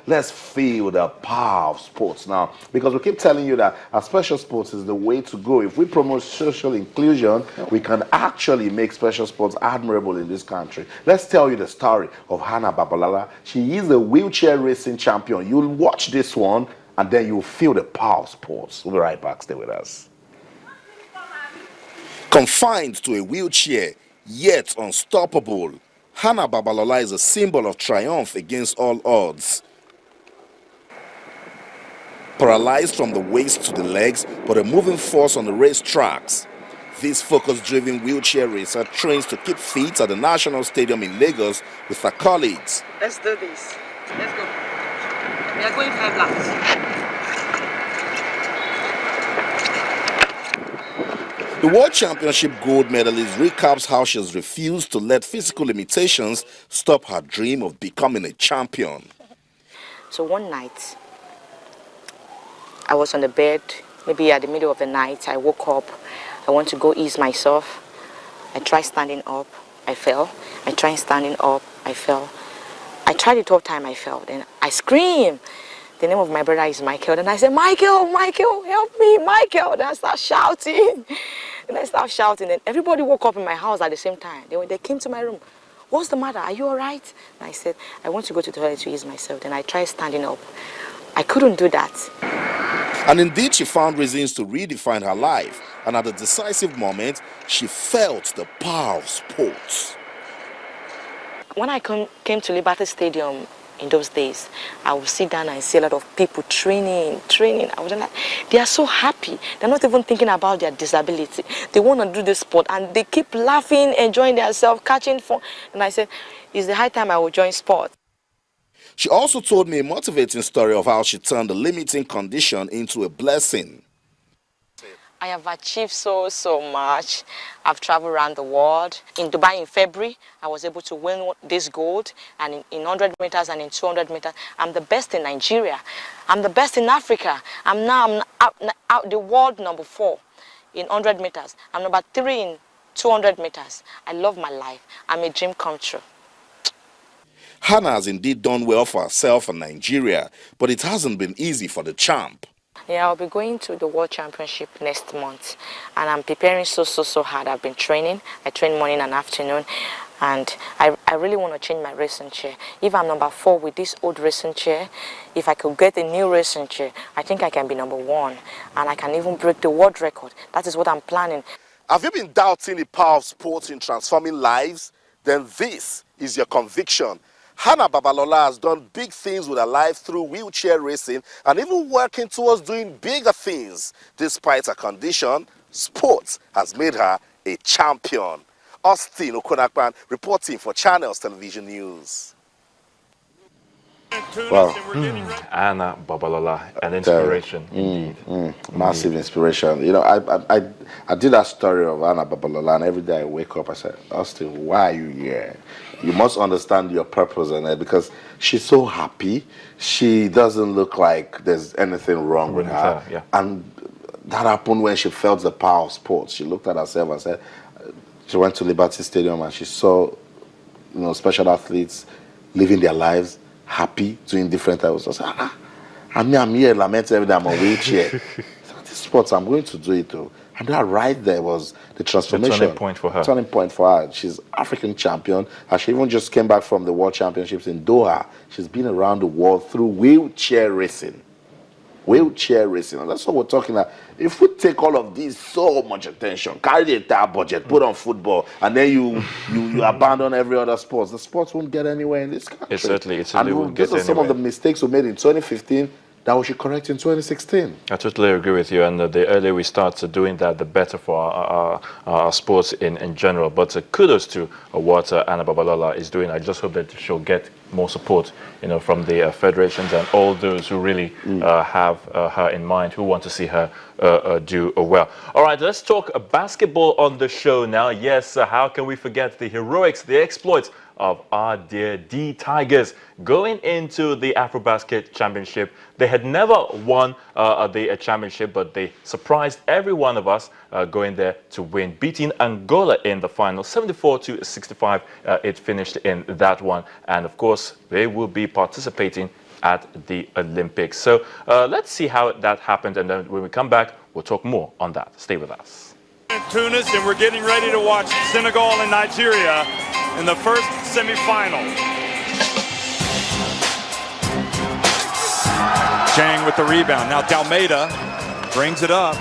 Let's feel the power of sports now, because we keep telling you that special sports is the way to go. If we promote social inclusion, we can actually make special sports admirable in this country. Let's tell you the story of Hannah Babalala. She is a wheelchair racing champion. You'll watch this one and then you'll feel the power of sports. We'll be right back. Stay with us. Confined to a wheelchair, yet unstoppable, Hannah Babalala is a symbol of triumph against all odds. Paralyzed from the waist to the legs, but a moving force on the race tracks. This focus-driven wheelchair racer trains to keep fit at the National Stadium in Lagos with her colleagues. Let's do this. Let's go. We are going 5 laps. The World Championship gold medalist recaps how she has refused to let physical limitations stop her dream of becoming a champion. So one night, I was on the bed, maybe at the middle of the night. I woke up. I want to go ease myself. I tried standing up. I fell. I tried standing up. I fell. I tried the third time. I fell. Then I screamed. The name of my brother is Michael. Then I said, Michael, Michael, help me, Michael. Then I start shouting. Then everybody woke up in my house at the same time. They came to my room. What's the matter? Are you all right? And I said, I want to go to the toilet to ease myself. Then I tried standing up. I couldn't do that. And indeed, she found reasons to redefine her life. And at a decisive moment, she felt the power of sports. When I came to Liberty Stadium in those days, I would sit down and see a lot of people training. I was like, they are so happy. They're not even thinking about their disability. They want to do the sport and they keep laughing, enjoying themselves, catching fun. And I said, it's the high time I will join sport. She also told me a motivating story of how she turned a limiting condition into a blessing. I have achieved so much. I've traveled around the world. In Dubai in February, I was able to win this gold. And in 100 meters and in 200 meters, I'm the best in Nigeria. I'm the best in Africa. I'm out the world number 4 in 100 meters. I'm number 3 in 200 meters. I love my life. I'm a dream come true. Hannah has indeed done well for herself and Nigeria, but it hasn't been easy for the champ. Yeah, I'll be going to the World Championship next month, and I'm preparing so hard. I've been training. I train morning and afternoon, and I really want to change my racing chair. If I'm number 4 with this old racing chair, if I could get a new racing chair, I think I can be number 1, and I can even break the world record. That is what I'm planning. Have you been doubting the power of sports in transforming lives? Then this is your conviction. Hannah Babalala has done big things with her life through wheelchair racing and even working towards doing bigger things. Despite her condition, sports has made her a champion. Austin Okonakpan reporting for Channels Television News. Wow. Hannah Babalala, an inspiration indeed. Massive inspiration. You know, I did that story of Hannah Babalala, and every day I wake up, I said, Austin, why are you here? You must understand your purpose in it, because she's so happy. She doesn't look like there's anything wrong with her. Yeah. And that happened when she felt the power of sports. She looked at herself and said, she went to Liberty Stadium and she saw, special athletes living their lives, happy, doing different things. I said, I'm here lamenting every day I'm on wheelchair. This sports, I'm going to do it too. And that right there was the transformation. The turning point for her. Turning point for her. She's African champion. And she even just came back from the World Championships in Doha. She's been around the world through wheelchair racing. Wheelchair racing. And that's what we're talking about. If we take all of these, so much attention, carry the entire budget, put on football, and then you abandon every other sport, the sports won't get anywhere in this country. It certainly won't get anywhere. Some of the mistakes we made in 2015 that we should correct in 2016. I totally agree with you, and the earlier we start doing that, the better for our sports in general. But kudos to what Hannah Babalala is doing. I just hope that she'll get more support, from the federations and all those who really have her in mind, who want to see her do well. All right, let's talk basketball on the show now. Yes, how can we forget the heroics, the exploits of our dear D Tigers going into the AfroBasket Championship? They had never won the championship, but they surprised every one of us going there to win, beating Angola in the final, 74-65. It finished in that one, and of course they will be participating at the Olympics. So let's see how that happened, and then when we come back, we'll talk more on that. Stay with us. Tunis, and we're getting ready to watch Senegal and Nigeria in the first semifinal. Chang with the rebound. Now Dalmeida brings it up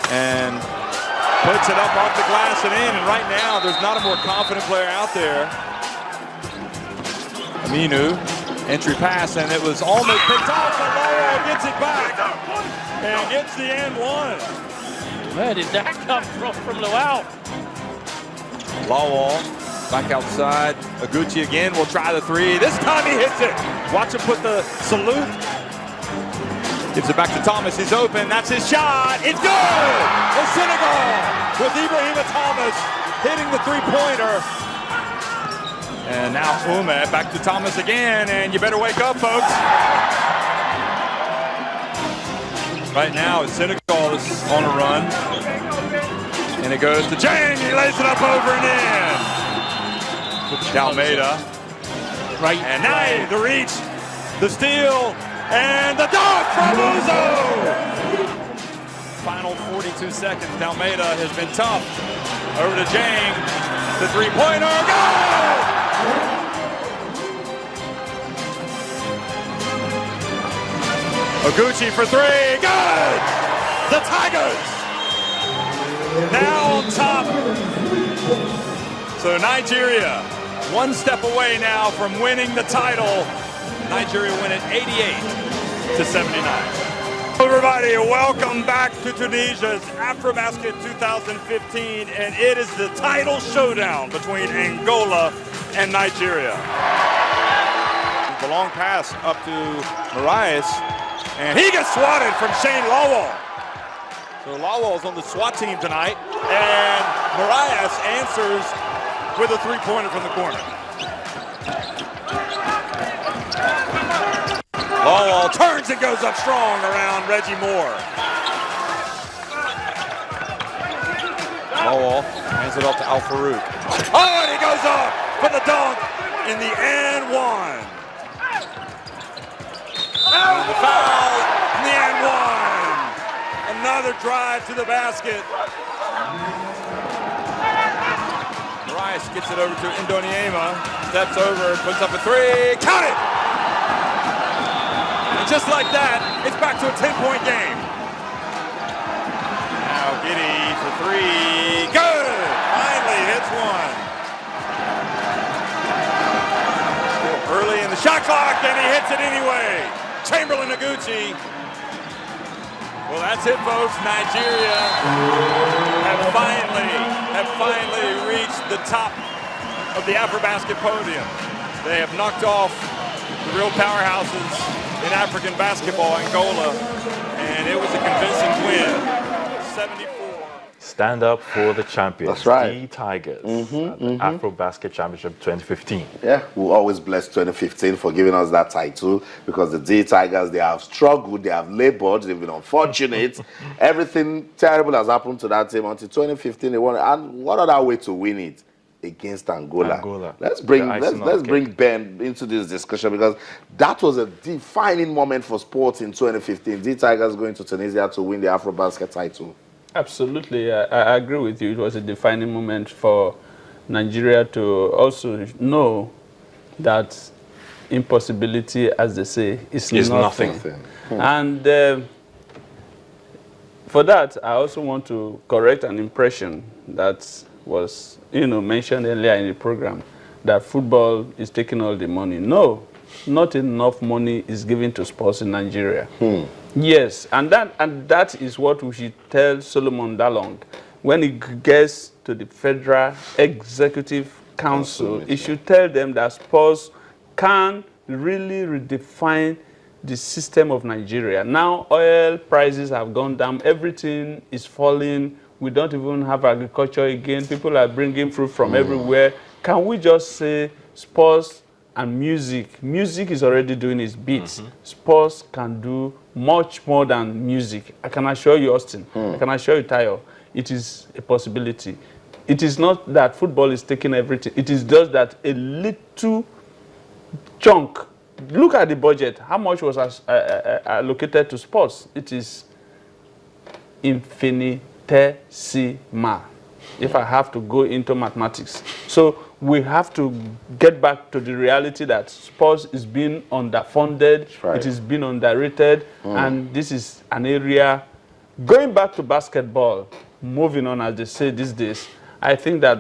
and puts it up off the glass and in. And right now, there's not a more confident player out there. Aminu, entry pass, and it was almost picked off. Lawal gets it back and gets the and one. Where did that come from Lawal? Lawal back outside. Oguchi again will try the three. This time he hits it. Watch him put the salute. Gives it back to Thomas. He's open. That's his shot. It's good. It's Senegal with Ibrahima Thomas hitting the three-pointer. And now Ume back to Thomas again. And you better wake up, folks. Right now, Senegal is on a run. And it goes to Jang. He lays it up over and in. Dalmeida. Right. And now the reach, the steal, and the dunk from Uzo. Final 42 seconds. Dalmeida has been tough. Over to Jang. The three-pointer. Go! Oguchi for three. Good! The Tigers now on top. So Nigeria, one step away now from winning the title. Nigeria win it 88-79. Everybody, welcome back to Tunisia's AfroBasket 2015, and it is the title showdown between Angola and Nigeria. The long pass up to Marias, and he gets swatted from Shane Lawal. So Lawal's on the SWAT team tonight, and Marias answers with a three-pointer from the corner. Lawal turns and goes up strong around Reggie Moore. Lawal hands it off to Al Farouk. Oh, and he goes up for the dunk in the and one. And the foul in the and one. Another drive to the basket. Rice gets it over to Indoniema. Steps over, puts up a three. Count it! And just like that, it's back to a 10-point game. Now Giddey for three. Good! Finally hits one. Early in the shot clock, and he hits it anyway. Chamberlain Oguchi. Well, that's it, folks. Nigeria have finally reached the top of the AfroBasket podium. They have knocked off the real powerhouses in African basketball, Angola, and it was a convincing win, 74. Stand up for the champions. That's right. The Tigers. The AfroBasket Championship 2015. Yeah, we'll always bless 2015 for giving us that title, because the D Tigers, they have struggled, they have labored, they've been unfortunate. Everything terrible has happened to that team until 2015. They won, and what other way to win it? Against Angola. Let's bring Ben into this discussion, because that was a defining moment for sports in 2015. D Tigers going to Tunisia to win the AfroBasket title. Absolutely, I agree with you. It was a defining moment for Nigeria to also know that impossibility, as they say, is nothing. And for that, I also want to correct an impression that was, mentioned earlier in the program, that football is taking all the money. No, not enough money is given to sports in Nigeria. Yes, and that is what we should tell Solomon Dalong. When he gets to the Federal Executive Council, he should tell them that sports can really redefine the system of Nigeria. Now oil prices have gone down, everything is falling, we don't even have agriculture again, people are bringing fruit from everywhere. Can we just say sports and music? Music is already doing its bits. Sports can do much more than music. I can assure you, Austin. I can assure you, Tayo, it is a possibility. It is not that football is taking everything. It is just that a little chunk look at the budget. How much was allocated to sports? It is infinitesimal, if I have to go into mathematics. So we have to get back to the reality that sports is being underfunded, right. It is being underrated, and this is an area. Going back to basketball, moving on, as they say these days, I think that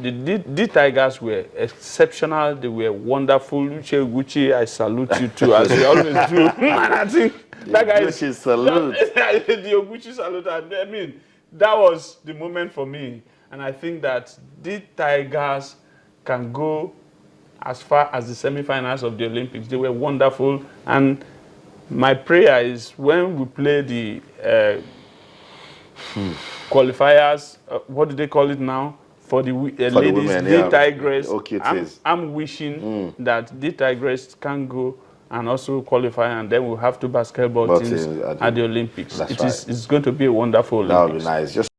the Tigers were exceptional. They were wonderful. Uche Gucci, I salute you too, as you always do. Man, I think that guy is salute. the Oguchi salute. I mean, that was the moment for me. And I think that the Tigers can go as far as the semi-finals of the Olympics. They were wonderful. And my prayer is when we play the qualifiers, what do they call it now? For the ladies, the women, the yeah. Tigress. Okay, I'm wishing that the Tigress can go and also qualify, and then we'll have two basketball teams at the Olympics. It's going to be a wonderful Olympics. That would be nice. Just